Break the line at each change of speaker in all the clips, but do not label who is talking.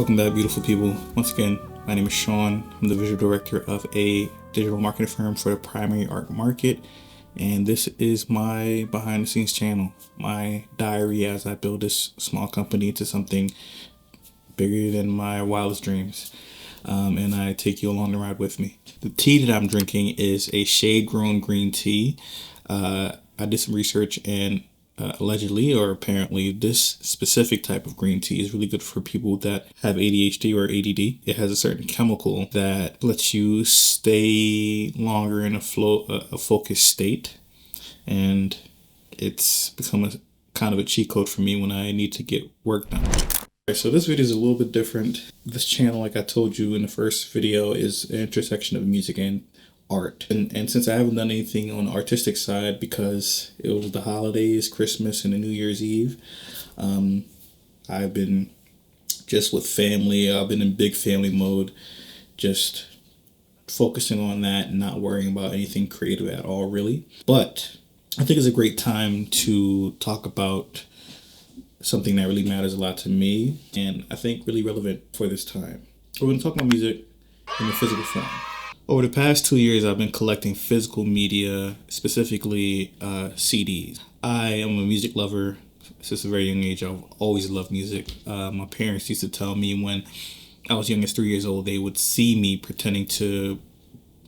Welcome back, beautiful people. Once again, my name is Sean. I'm the visual director of a digital marketing firm for the primary art market, and this is my behind the scenes channel, my diary as I build this small company into something bigger than my wildest dreams. And I take you along the ride with me. The tea that I'm drinking is a shade-grown green tea. I did some research and allegedly or apparently this specific type of green tea is really good for people that have ADHD or ADD. It has a certain chemical that lets you stay longer in a focused state, and it's become a kind of a cheat code for me when I need to get work done. So this video is a little bit different. This channel, like I told you in the first video, is an intersection of music and art. And since I haven't done anything on the artistic side because it was the holidays, Christmas, and the New Year's Eve, I've been just with family. I've been in big family mode, just focusing on that and not worrying about anything creative at all, really. But I think it's a great time to talk about something that really matters a lot to me, and I think really relevant for this time. We're going to talk about music in the physical form. Over the past 2 years, I've been collecting physical media, specifically CDs. I am a music lover since a very young age. I've always loved music. My parents used to tell me when I was young as 3 years old, they would see me pretending to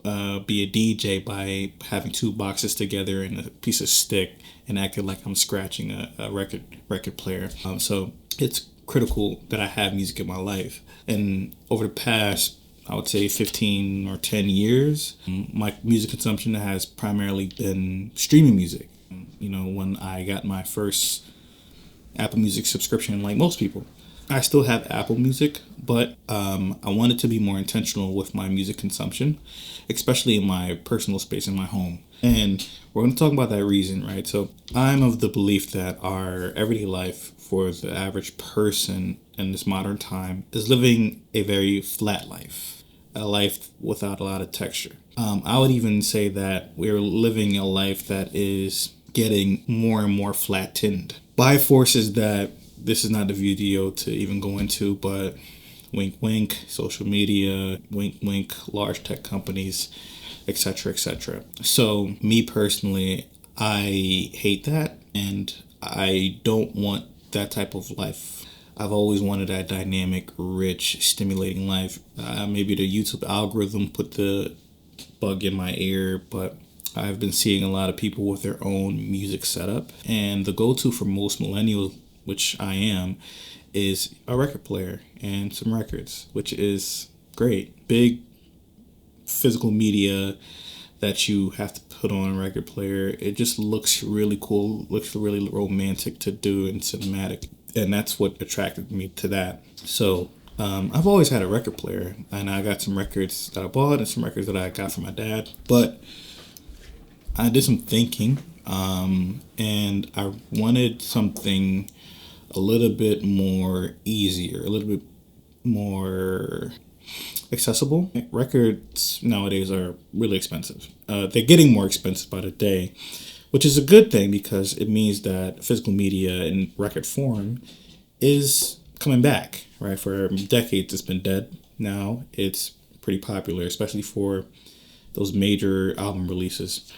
be a DJ by having two boxes together and a piece of stick and acting like I'm scratching a record player. So it's critical that I have music in my life. And over the past, I would say 15 or 10 years, my music consumption has primarily been streaming music. You know, when I got my first Apple Music subscription, like most people, I still have Apple Music, but I wanted to be more intentional with my music consumption, especially in my personal space in my home. And we're going to talk about that reason, right? So I'm of the belief that our everyday life for the average person in this modern time is living a very flat life, a life without a lot of texture. I would even say that we're living a life that is getting more and more flattened by forces that this is not the video to even go into, but wink, wink, social media, wink, wink, large tech companies, etc., etc. So me personally, I hate that, and I don't want that type of life. I've always wanted that dynamic, rich, stimulating life. Maybe the YouTube algorithm put the bug in my ear, but I've been seeing a lot of people with their own music setup, and the go-to for most millennials, which I am, is a record player and some records, which is great. Big physical media that you have to put on a record player. It just looks really cool, looks really romantic to do and cinematic. And that's what attracted me to that. So I've always had a record player, and I got some records that I bought and some records that I got from my dad. But I did some thinking, and I wanted something a little bit more easier, a little bit more accessible. Records nowadays are really expensive. They're getting more expensive by the day, which is a good thing because it means that physical media in record form is coming back, right? For decades, it's been dead. Now it's pretty popular, especially for those major album releases,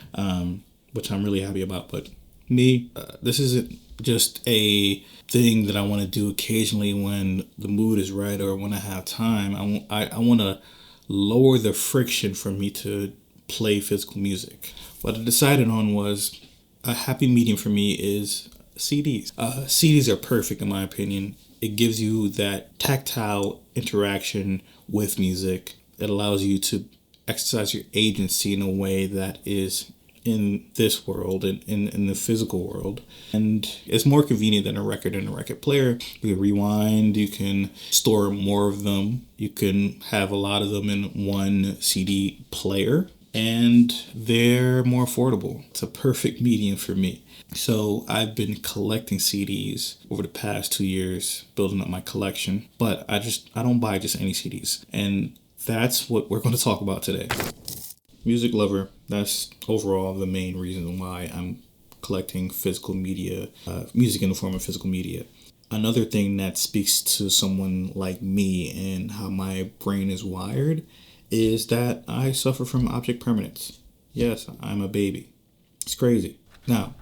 which I'm really happy about. But me, this isn't just a thing that I want to do occasionally when the mood is right or when I have time. I want to lower the friction for me to play physical music. What I decided on was a happy medium for me is CDs. CDs are perfect in my opinion. It gives you that tactile interaction with music. It allows you to exercise your agency in a way that is in this world and in the physical world, and it's more convenient than a record and a record player. You can rewind, you can store more of them, you can have a lot of them in one CD player, and they're more affordable. It's a perfect medium for me. So I've been collecting CDs over the past 2 years, building up my collection, but I don't buy just any CDs, and that's what we're going to talk about today. Music lover, that's overall the main reason why I'm collecting physical media, music in the form of physical media. Another thing that speaks to someone like me and how my brain is wired is that I suffer from object permanence. Yes, I'm a baby. It's crazy. Now,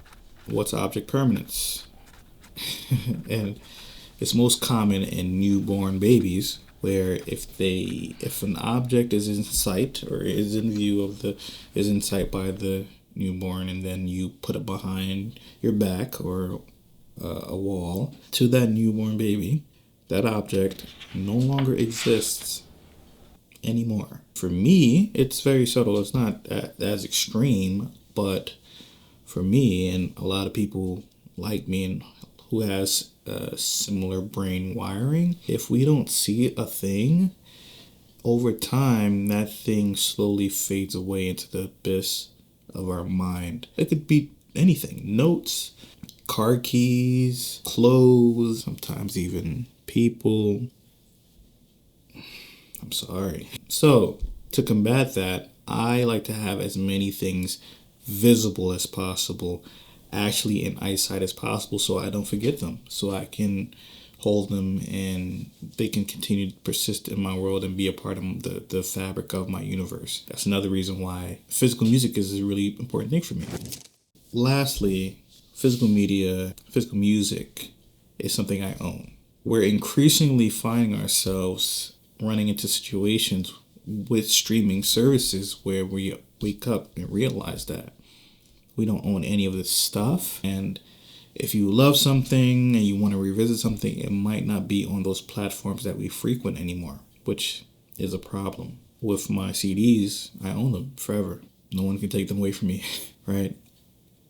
what's object permanence? And it's most common in newborn babies, where if an object is in sight or is in view of the is in sight by the newborn, and then you put it behind your back or a wall to that newborn baby, that object no longer exists anymore. For me, it's very subtle. It's not as extreme, but for me and a lot of people like me and who has similar brain wiring, if we don't see a thing over time, that thing slowly fades away into the abyss of our mind. It could be anything: notes, car keys, clothes, sometimes even people. I'm sorry. So, to combat that, I like to have as many things visible as possible, actually in eyesight as possible, so I don't forget them, so I can hold them and they can continue to persist in my world and be a part of the fabric of my universe. That's another reason why physical music is a really important thing for me. Lastly, physical music is something I own. We're increasingly finding ourselves running into situations with streaming services where we wake up and realize that we don't own any of this stuff. And if you love something and you want to revisit something, it might not be on those platforms that we frequent anymore, which is a problem. With my CDs, I own them forever. No one can take them away from me, right?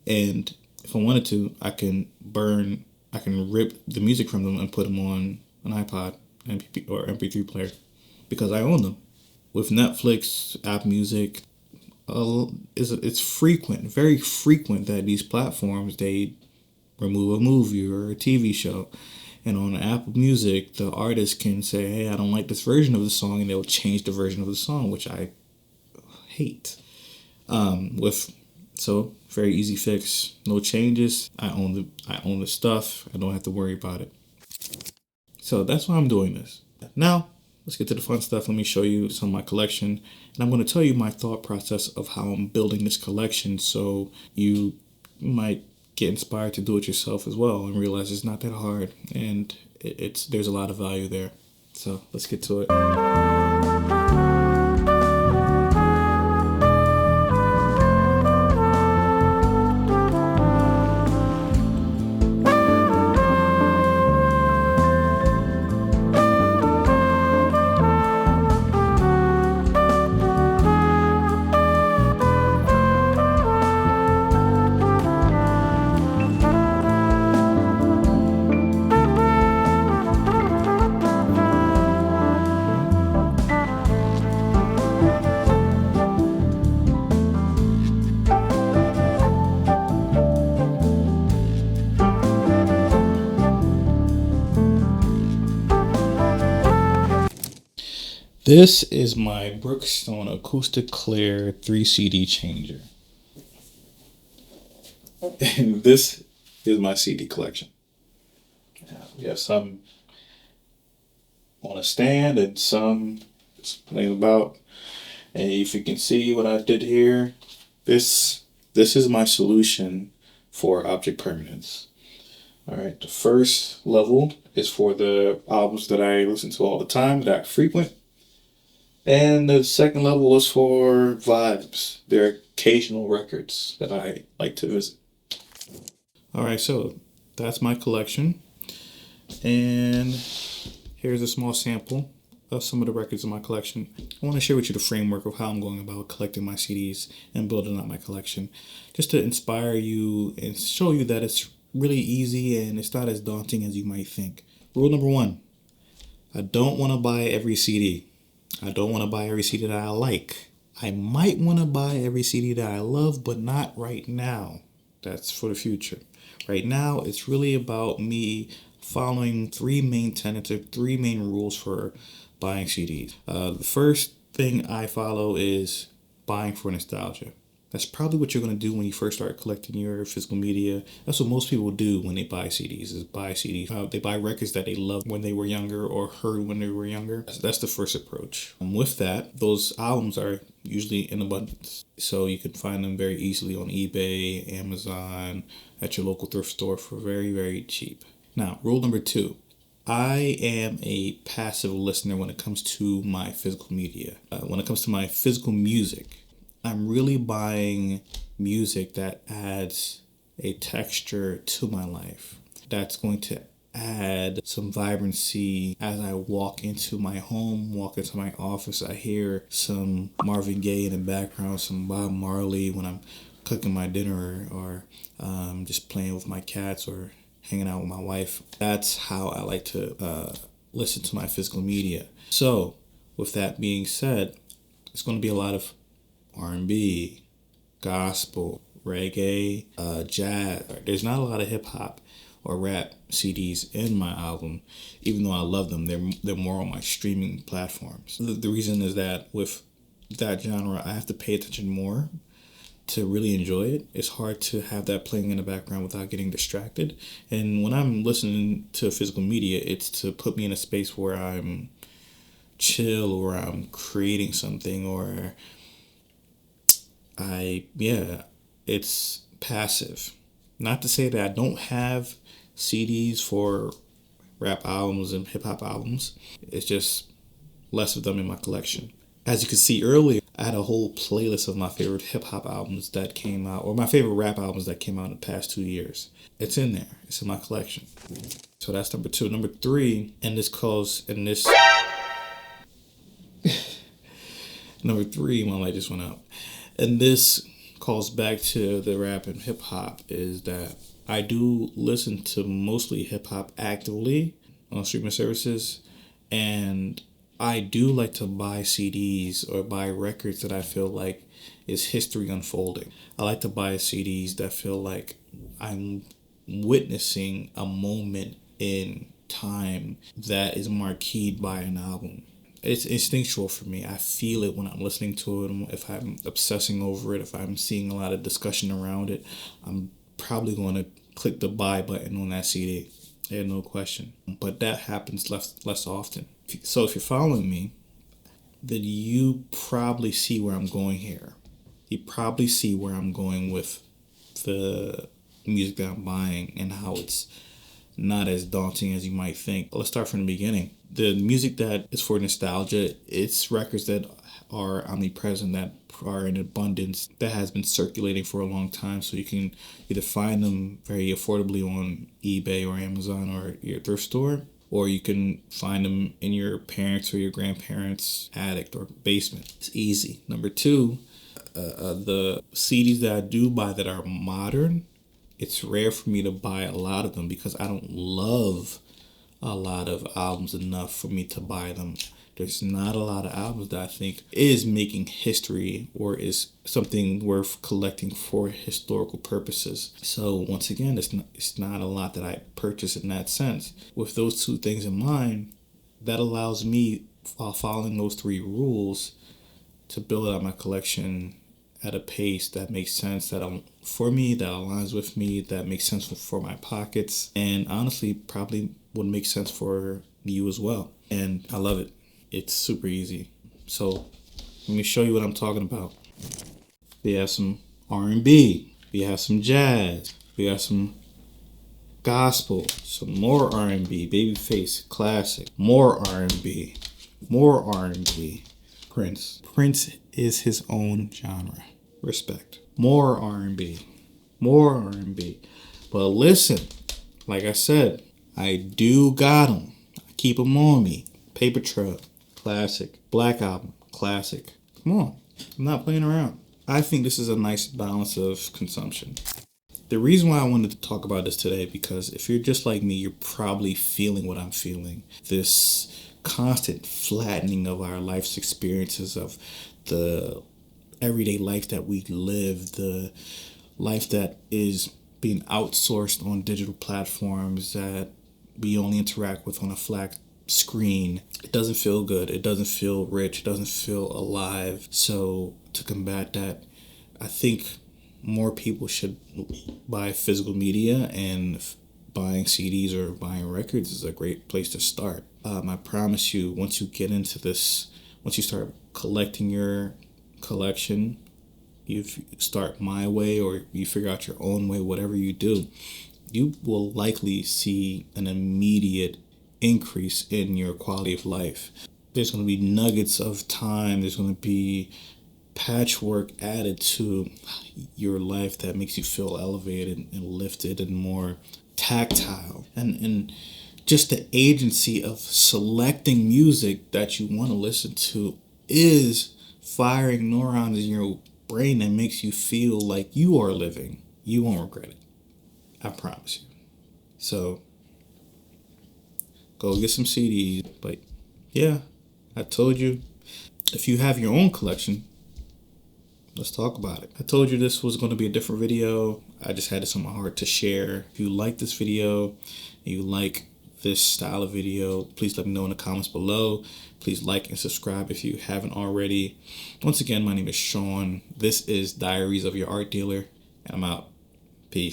And if I wanted to, I can rip the music from them and put them on an iPod or MP3 player because I own them. With Netflix, App Music, it's frequent, very frequent that these platforms, they remove a movie or a TV show. And on Apple Music, the artist can say, hey, I don't like this version of the song, and they'll change the version of the song, which I hate. So very easy fix. No changes. I own the stuff. I don't have to worry about it. So that's why I'm doing this. Now, let's get to the fun stuff. Let me show you some of my collection. And I'm going to tell you my thought process of how I'm building this collection, so you might get inspired to do it yourself as well and realize it's not that hard, and there's a lot of value there. So let's get to it. This is my Brookstone Acoustic Clear 3 CD changer. And this is my CD collection. We have some on a stand and some just playing about. And if you can see what I did here, this is my solution for object permanence. All right, the first level is for the albums that I listen to all the time, that I frequent. And the second level is for vibes. They're occasional records that I like to visit. All right, so that's my collection. And here's a small sample of some of the records in my collection. I want to share with you the framework of how I'm going about collecting my CDs and building up my collection, just to inspire you and show you that it's really easy and it's not as daunting as you might think. Rule number 1, I don't want to buy every CD. I don't want to buy every CD that I like. I might want to buy every CD that I love, but not right now. That's for the future. Right now, it's really about me following 3 main tenets or 3 main rules for buying CDs. The first thing I follow is buying for nostalgia. That's probably what you're going to do when you first start collecting your physical media. That's what most people do when they buy CDs, is buy CDs. They buy records that they loved when they were younger or heard when they were younger. That's the first approach. With that, those albums are usually in abundance. So you can find them very easily on eBay, Amazon, at your local thrift store for very, very cheap. Now, rule number 2. I am a passive listener when it comes to my physical media. When it comes to my physical music, I'm really buying music that adds a texture to my life. That's going to add some vibrancy as I walk into my home, walk into my office. I hear some Marvin Gaye in the background, some Bob Marley when I'm cooking my dinner or just playing with my cats or hanging out with my wife. That's how I like to listen to my physical media. So, with that being said, it's going to be a lot of R&B, gospel, reggae, jazz. There's not a lot of hip hop or rap CDs in my album, even though I love them. They're more on my streaming platforms. The reason is that with that genre, I have to pay attention more to really enjoy it. It's hard to have that playing in the background without getting distracted. And when I'm listening to physical media, it's to put me in a space where I'm chill or I'm creating something or it's passive. Not to say that I don't have CDs for rap albums and hip hop albums. It's just less of them in my collection. As you can see earlier, I had a whole playlist of my favorite hip hop albums that came out, or my favorite rap albums that came out in the past 2 years. It's in there. It's in my collection. So that's number 2. Number 3, number 3, my light just went out. And this calls back to the rap and hip hop, is that I do listen to mostly hip hop actively on streaming services, and I do like to buy CDs or buy records that I feel like is history unfolding. I like to buy CDs that feel like I'm witnessing a moment in time that is marqueed by an album. It's instinctual for me. I feel it when I'm listening to it. If I'm obsessing over it, if I'm seeing a lot of discussion around it, I'm probably going to click the buy button on that CD. Yeah, no question. But that happens less often. So if you're following me, then you probably see where I'm going here. You probably see where I'm going with the music that I'm buying and how it's not as daunting as you might think. Let's start from the beginning. The music that is for nostalgia, it's records that are omnipresent, that are in abundance, that has been circulating for a long time. So you can either find them very affordably on eBay or Amazon or your thrift store, or you can find them in your parents' or your grandparents' attic or basement. It's easy. Number 2, the CDs that I do buy that are modern, it's rare for me to buy a lot of them because I don't love a lot of albums enough for me to buy them. There's not a lot of albums that I think is making history or is something worth collecting for historical purposes. So once again, it's not a lot that I purchase in that sense. With those 2 things in mind, that allows me, while following those 3 rules, to build out my collection at a pace that makes sense, for me, that aligns with me, that makes sense for my pockets, and honestly probably would make sense for you as well. And I love it. It's super easy. So let me show you what I'm talking about. We have some R&B. We have some jazz. We have some gospel. Some more R&B. Babyface, classic. More R&B. More R&B. Prince. Prince is his own genre. Respect. More R&B. More R&B. But listen, like I said, I do got them. I keep them on me. Paper Trail, classic. Black Album, classic. Come on. I'm not playing around. I think this is a nice balance of consumption. The reason why I wanted to talk about this today, because if you're just like me, you're probably feeling what I'm feeling. This constant flattening of our life's experiences, of the everyday life that we live, the life that is being outsourced on digital platforms that we only interact with on a flat screen. It doesn't feel good. It doesn't feel rich. It doesn't feel alive. So to combat that, I think more people should buy physical media, and buying CDs or buying records is a great place to start. I promise you, once you get into this, once you start collecting your collection, you start my way or you figure out your own way, whatever you do, you will likely see an immediate increase in your quality of life. There's going to be nuggets of time, there's going to be patchwork added to your life that makes you feel elevated and lifted and more tactile. And just the agency of selecting music that you want to listen to is firing neurons in your brain that makes you feel like you are living. You won't regret it. I promise you. So go get some CDs. But yeah, I told you, if you have your own collection, let's talk about it. I told you this was going to be a different video. I just had this on my heart to share. If you like this video and you like this style of video, please let me know in the comments below. Please like and subscribe if you haven't already. Once again, my name is Sean. This is Diaries of Your Art Dealer, and I'm out. Peace.